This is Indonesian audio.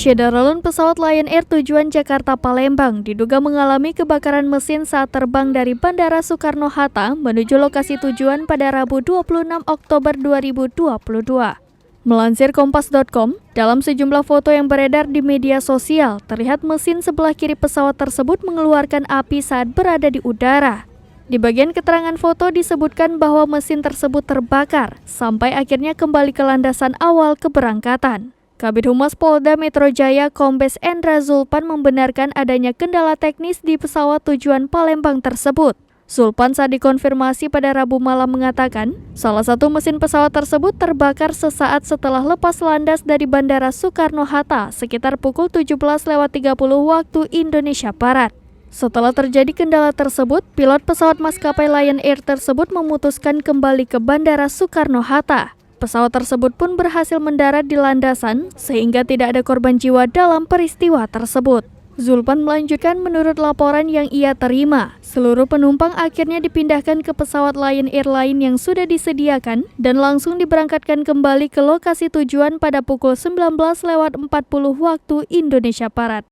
Schedulen pesawat Lion Air tujuan Jakarta-Palembang diduga mengalami kebakaran mesin saat terbang dari Bandara Soekarno-Hatta menuju lokasi tujuan pada Rabu 26 Oktober 2022. Melansir Kompas.com, dalam sejumlah foto yang beredar di media sosial, terlihat mesin sebelah kiri pesawat tersebut mengeluarkan api saat berada di udara. Di bagian keterangan foto disebutkan bahwa mesin tersebut terbakar sampai akhirnya kembali ke landasan awal keberangkatan. Kabid Humas Polda Metro Jaya Kombes Endra Zulpan membenarkan adanya kendala teknis di pesawat tujuan Palembang tersebut. Zulpan saat dikonfirmasi pada Rabu malam mengatakan, salah satu mesin pesawat tersebut terbakar sesaat setelah lepas landas dari Bandara Soekarno-Hatta sekitar pukul 17.30 waktu Indonesia Barat. Setelah terjadi kendala tersebut, pilot pesawat maskapai Lion Air tersebut memutuskan kembali ke Bandara Soekarno-Hatta. Pesawat tersebut pun berhasil mendarat di landasan sehingga tidak ada korban jiwa dalam peristiwa tersebut. Zulpan melanjutkan, menurut laporan yang ia terima, seluruh penumpang akhirnya dipindahkan ke pesawat Lion Air lain yang sudah disediakan dan langsung diberangkatkan kembali ke lokasi tujuan pada pukul 19.40 waktu Indonesia Barat.